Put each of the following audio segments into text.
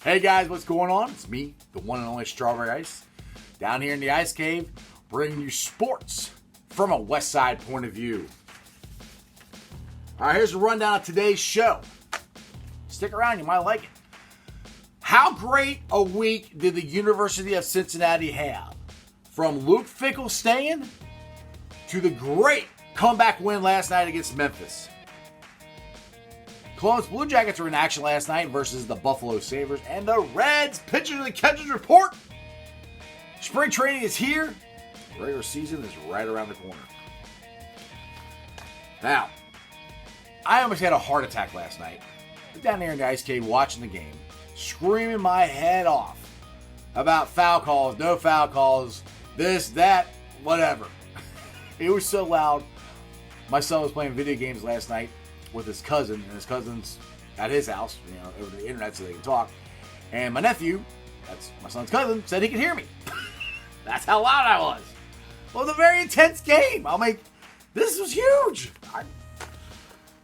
Hey guys, what's going on? It's me, the one and only Strawberry Ice, down here in the Ice Cave, bringing you sports from a West Side point of view. All right, here's a rundown of today's show. Stick around, you might like it. How great a week did the University of Cincinnati have? From Luke Fickell staying to the great comeback win last night against Memphis. Columbus Blue Jackets were in action last night versus the Buffalo Sabres, and the Reds pitchers and catchers report. Spring training is here. Regular season is right around the corner. Now, I almost had a heart attack last night. I was down there in the Ice Cave watching the game, screaming my head off about foul calls, no foul calls, this, that, whatever. It was so loud. My son was playing video games last night with his cousin, and his cousin's at his house, over the internet so they can talk. And my nephew, that's my son's cousin, said he could hear me. That's how loud I was. Well, it was a very intense game. This was huge.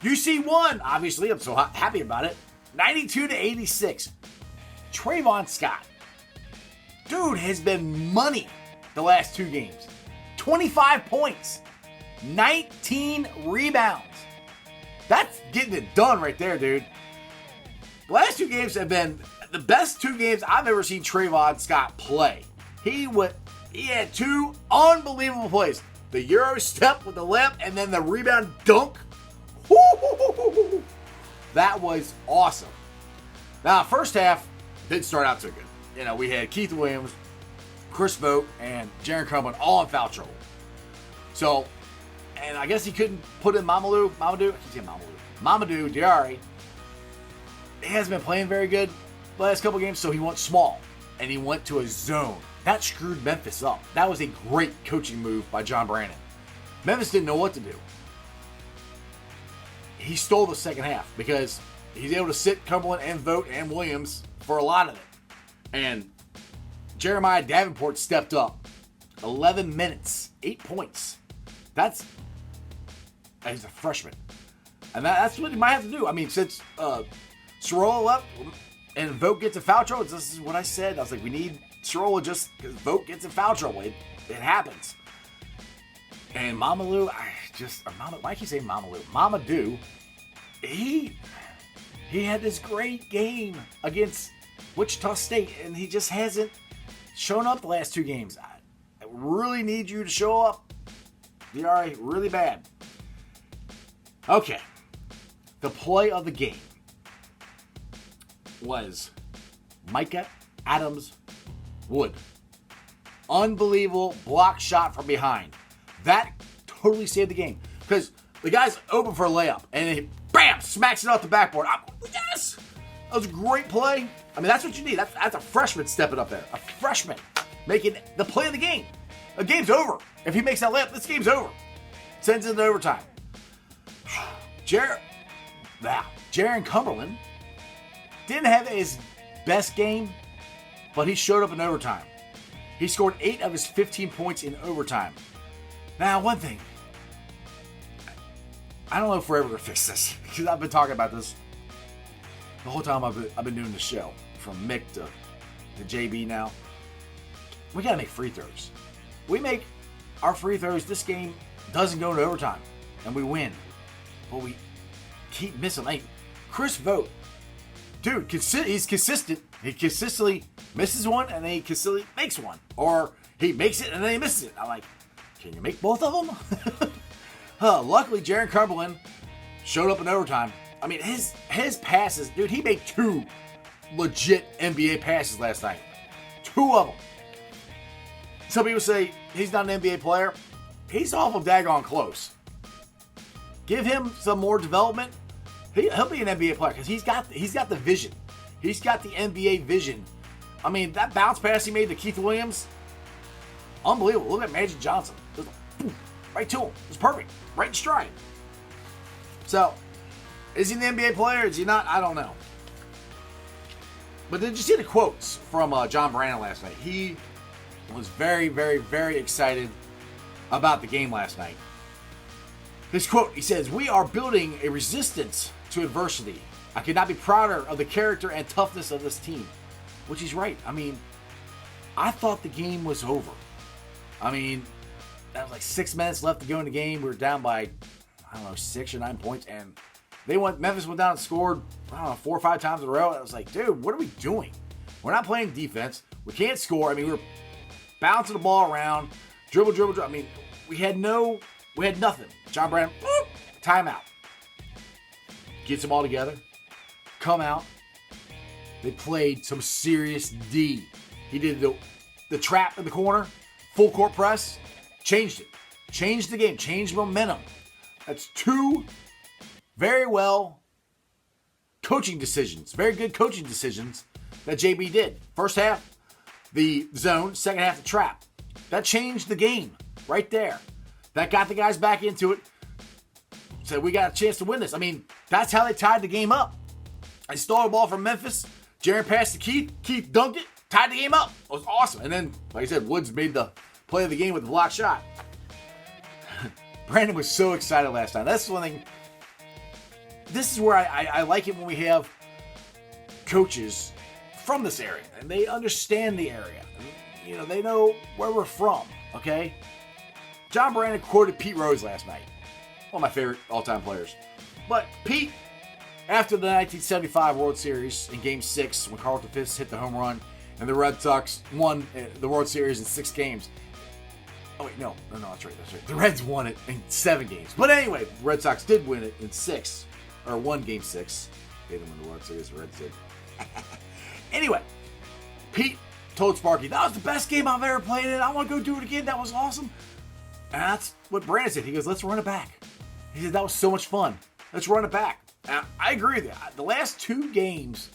UC won, obviously. I'm so happy about it. 92-86. Trayvon Scott. Dude has been money the last two games. 25 points. 19 rebounds. That's getting it done right there, dude. The last two games have been the best two games I've ever seen Trayvon Scott play. He had two unbelievable plays. The Euro step with the lip and then the rebound dunk. Woo-hoo-hoo-hoo-hoo. That was awesome. Now, first half didn't start out so good. We had Keith Williams, Chris Vogt, and Jaron Cumberland all in foul trouble. So, and I guess he couldn't put in Mamadou Diarra. He hasn't been playing very good the last couple games, so he went small. And he went to a zone. That screwed Memphis up. That was a great coaching move by John Brannon. Memphis didn't know what to do. He stole the second half because he's able to sit Cumberland and Vogt and Williams for a lot of it. And Jeremiah Davenport stepped up. 11 minutes, 8 points. He's a freshman. And that's what he might have to do. Since Sorolla left and Vogt gets in foul trouble, this is what I said. I was like, we need Sorolla just because Vogt gets in foul trouble. It happens. And Mamadou, why keep saying Mamadou? Mamadou, he had this great game against Wichita State, and he just hasn't shown up the last two games. I really need you to show up, Diarra, really bad. Okay, the play of the game was Micah Adams-Wood. Unbelievable block shot from behind. That totally saved the game because the guy's open for a layup and he, bam, smacks it off the backboard. Yes! That was a great play. That's what you need. That's a freshman stepping up there. A freshman making the play of the game. The game's over. If he makes that layup, this game's over. Sends it into overtime. Jaron Cumberland didn't have his best game, but he showed up in overtime. He scored 8 of his 15 points in overtime. Now, one thing. I don't know if we're ever going to fix this, because I've been talking about this the whole time I've been doing the show, from Mick to JB now. We got to make free throws. We make our free throws, this game doesn't go into overtime, and we win. But we keep missing. Chris Vogt, dude, he's consistent. He consistently misses one, and then he consistently makes one. Or he makes it, and then he misses it. I'm like, can you make both of them? Luckily, Jaron Cumberland showed up in overtime. His passes, dude, he made 2 legit NBA passes last night. 2 of them. Some people say he's not an NBA player. He's awful daggone close. Give him some more development. He'll be an NBA player because he's got the vision. He's got the NBA vision. That bounce pass he made to Keith Williams, unbelievable. Look at Magic Johnson. Just right to him. It was perfect. Right in stride. So, is he an NBA player? Is he not? I don't know. But did you see the quotes from John Brannon last night? He was very, very, very excited about the game last night. His quote, he says, "We are building a resistance to adversity. I could not be prouder of the character and toughness of this team. which he's right. I mean, I thought the game was over. I mean, there was like 6 minutes left to go in the game. We were down by, 6 or 9 points, and Memphis went down and scored, 4 or 5 times in a row. And I was like, dude, what are we doing? We're not playing defense. We can't score. I mean, we were bouncing the ball around, dribble. I mean, we had nothing. John Brown, timeout. Gets them all together, come out. They played some serious D. He did the trap in the corner, full court press, changed it. Changed the game, changed momentum. That's 2 very well coaching decisions, very good coaching decisions that JB did. First half, the zone. Second half, the trap. That changed the game right there. That got the guys back into it. Said, we got a chance to win this. I mean, that's how they tied the game up. They stole the ball from Memphis. Jaren passed to Keith. Keith dunked it. Tied the game up. It was awesome. And then, like I said, Woods made the play of the game with the block shot. Brandon was so excited last night. That's one thing. This is where I like it when we have coaches from this area. And they understand the area. You know, they know where we're from. Okay? John Brandon quoted Pete Rose last night. One of my favorite all-time players. But Pete, after the 1975 World Series in Game 6, when Carlton Fisk hit the home run, and the Red Sox won the World Series in 6 games. Oh, wait, no, that's right. The Reds won it in 7 games. But anyway, the Red Sox did win it in 6, or won Game 6. They didn't win the World Series, the Reds did. Anyway, Pete told Sparky, that was the best game I've ever played in. I want to go do it again. That was awesome. And that's what Brandon said. He goes, let's run it back. He said, that was so much fun. Let's run it back. And I agree with that. The last 2 games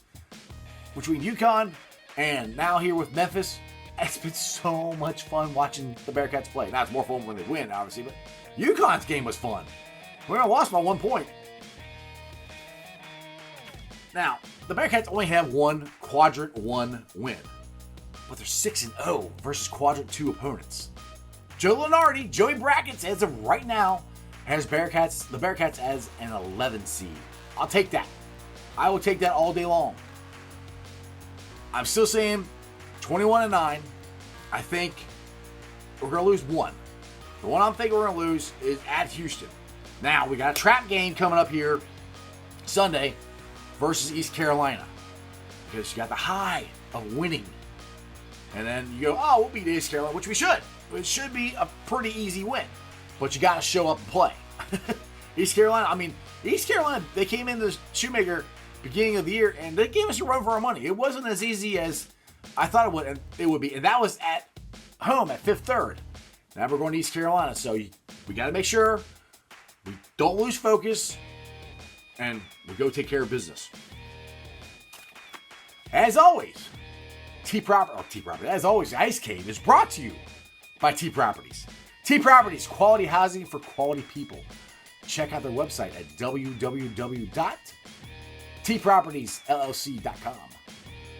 between UConn and now here with Memphis, it's been so much fun watching the Bearcats play. Now it's more fun when they win, obviously, but UConn's game was fun. We only lost by 1 point. Now, the Bearcats only have 1 Quadrant 1 win, but they're 6-0 versus Quadrant 2 opponents. Joe Lunardi, Joey Brackets, as of right now, has the Bearcats as an 11 seed. I'll take that. I will take that all day long. I'm still saying 21-9. I think we're going to lose 1. The one I'm thinking we're going to lose is at Houston. Now, we got a trap game coming up here Sunday versus East Carolina. Because you got the high of winning. And then you go, we'll beat East Carolina, which we should. It should be a pretty easy win. But you got to show up and play. East Carolina, they came in the Shoemaker beginning of the year, and they gave us a run for our money. It wasn't as easy as I thought it would be. And that was at home at Fifth Third. Now we're going to East Carolina, so we got to make sure we don't lose focus, and we go take care of business. As always, T Property. As always, the Ice Cave is brought to you by T Properties. T Properties, quality housing for quality people. Check out their website at www.tpropertiesllc.com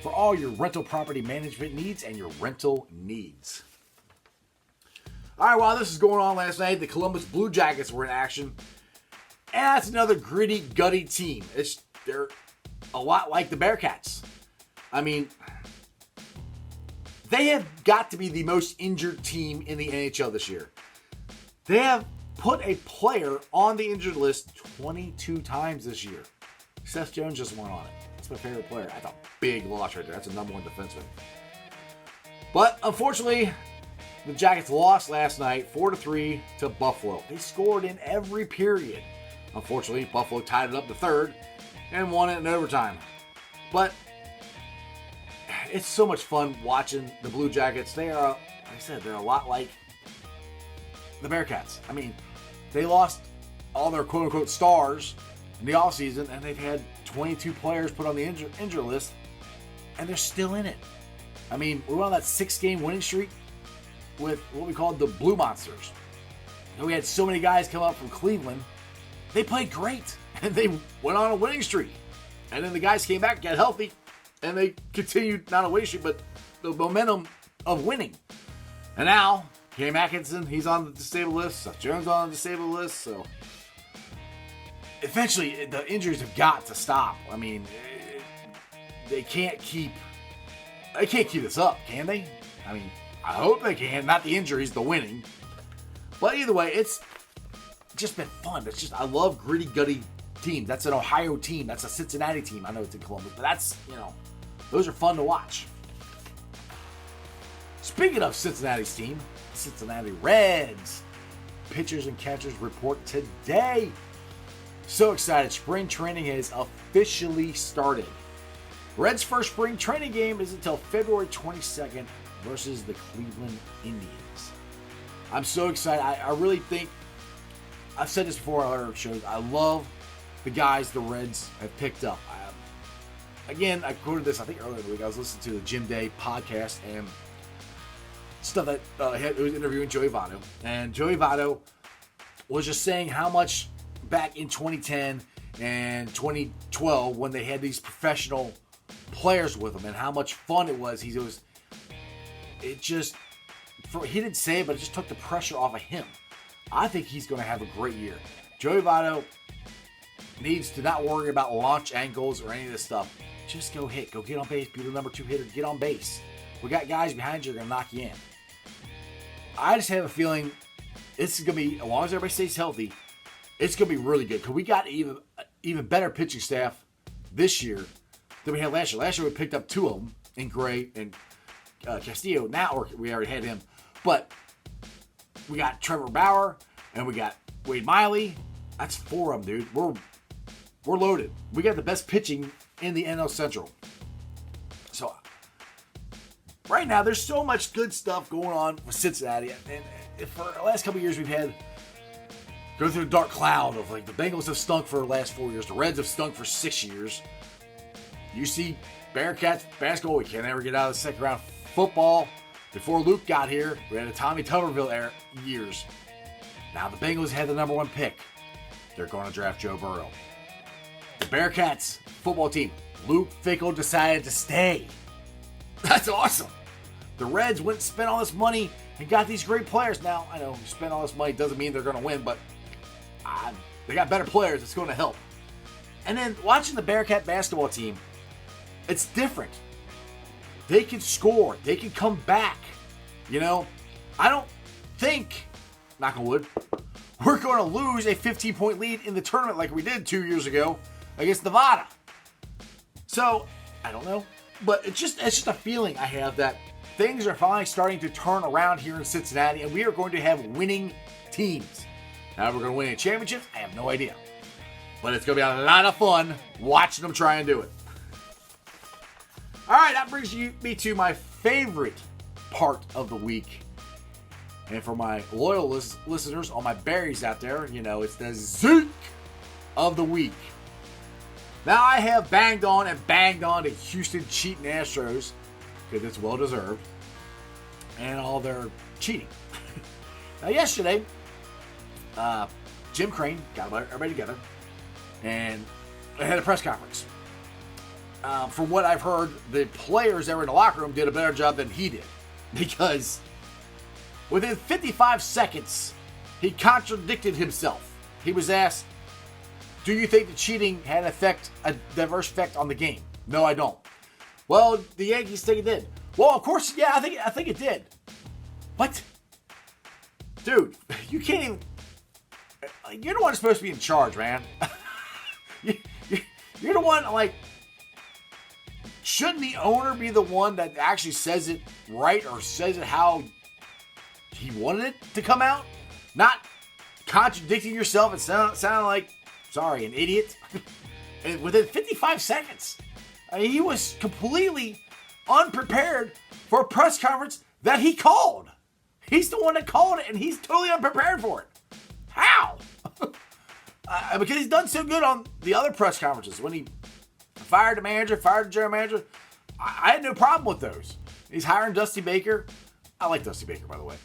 for all your rental property management needs and your rental needs. All right, while this is going on last night, the Columbus Blue Jackets were in action. And that's another gritty, gutty team. They're a lot like the Bearcats. I mean, they have got to be the most injured team in the NHL this year. They have put a player on the injured list 22 times this year. Seth Jones just went on it. That's my favorite player. That's a big loss right there. That's a number 1 defenseman. But unfortunately, the Jackets lost last night 4-3 to Buffalo. They scored in every period. Unfortunately, Buffalo tied it up to third and won it in overtime. But it's so much fun watching the Blue Jackets. They are, like I said, they're a lot like the Bearcats. I mean, they lost all their quote-unquote stars in the offseason, and they've had 22 players put on the injury list, and they're still in it. I mean, we're on that 6-game winning streak with what we called the Blue Monsters. And we had so many guys come up from Cleveland. They played great, and they went on a winning streak. And then the guys came back, got healthy, and they continued not a winning streak, but the momentum of winning. And now, Cam Atkinson, he's on the disabled list. Seth Jones on the disabled list. So eventually, the injuries have got to stop. I mean, they can't keep They can't keep this up, can they? I mean, I hope they can. Not the injuries, the winning. But either way, it's just been fun. It's just, I love gritty, gutty teams. That's an Ohio team. That's a Cincinnati team. I know it's in Columbus, but that's, those are fun to watch. Speaking of Cincinnati's team, Cincinnati Reds. Pitchers and catchers report today. So excited. Spring training has officially started. Reds' first spring training game is until February 22nd versus the Cleveland Indians. I'm so excited. I really think, I've said this before on other shows, I love the guys the Reds have picked up. Again, I quoted this, I think earlier in the week. I was listening to the Jim Day podcast and stuff that it was interviewing Joey Votto. And Joey Votto was just saying how much back in 2010 and 2012 when they had these professional players with them and how much fun it was. He didn't say it, but it just took the pressure off of him. I think he's going to have a great year. Joey Votto needs to not worry about launch angles or any of this stuff. Just go hit. Go get on base. Be the number 2 hitter. Get on base. We got guys behind you that are going to knock you in. I just have a feeling this is going to be, as long as everybody stays healthy, it's going to be really good. Because we got even better pitching staff this year than we had last year. Last year we picked up 2 of them in Gray and Castillo. Now we already had him. But we got Trevor Bauer and we got Wade Miley. That's 4 of them, dude. We're loaded. We got the best pitching in the NL Central. So right now, there's so much good stuff going on with Cincinnati. And for the last couple of years, we've had go through a dark cloud of like the Bengals have stunk for the last 4 years. The Reds have stunk for 6 years. You see Bearcats basketball, we can't ever get out of the second round. Football, before Luke got here, we had a Tommy Tuberville era years. Now the Bengals had the number 1 pick. They're going to draft Joe Burrow. The Bearcats football team, Luke Fickell decided to stay. That's awesome. The Reds went and spent all this money and got these great players. Now, I know you spend all this money doesn't mean they're going to win, but they got better players. It's going to help. And then watching the Bearcat basketball team, it's different. They can score. They can come back. I don't think, knock on wood, we're going to lose a 15-point lead in the tournament like we did 2 years ago against Nevada. So, I don't know. But it's just a feeling I have that things are finally starting to turn around here in Cincinnati, and we are going to have winning teams. Now, if we're going to win any championships, I have no idea. But it's going to be a lot of fun watching them try and do it. All right, that brings me to my favorite part of the week. And for my loyal listeners, all my berries out there, it's the Zeke of the week. Now, I have banged on the Houston cheating Astros, because it's well-deserved, and all their cheating. Now, yesterday, Jim Crane got everybody together, and they had a press conference. From what I've heard, the players that were in the locker room did a better job than he did, because within 55 seconds, he contradicted himself. He was asked, do you think the cheating had a diverse effect on the game? No, I don't. Well, the Yankees think it did. Well, of course, yeah, I think it did. What? Dude, you can't even... You're the one supposed to be in charge, man. You're the one, shouldn't the owner be the one that actually says it right or says it how he wanted it to come out? Not contradicting yourself and sounding like, sorry, an idiot. And within 55 seconds. I mean, he was completely unprepared for a press conference that he called. He's the one that called it, and he's totally unprepared for it. How? Because he's done so good on the other press conferences. When he fired the manager, fired the general manager, I had no problem with those. He's hiring Dusty Baker. I like Dusty Baker, by the way.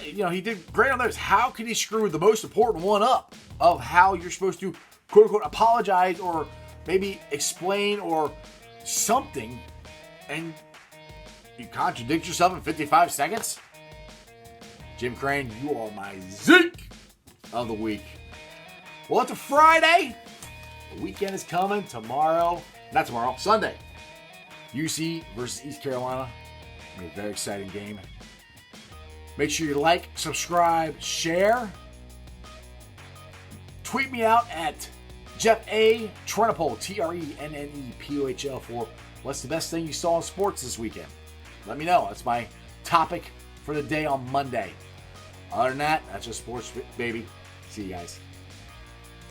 He did great on those. How could he screw the most important one up of how you're supposed to, quote unquote, apologize or maybe explain or something, and you contradict yourself in 55 seconds? Jim Crane, you are my Zeke of the week. Well, it's a Friday. The weekend is coming tomorrow. Not tomorrow, Sunday. UC versus East Carolina. A very exciting game. Make sure you like, subscribe, share. Tweet me out at Jeff A. Trennepohl, Trennepohl, for what's the best thing you saw in sports this weekend. Let me know. That's my topic for the day on Monday. Other than that, that's just sports, baby. See you guys.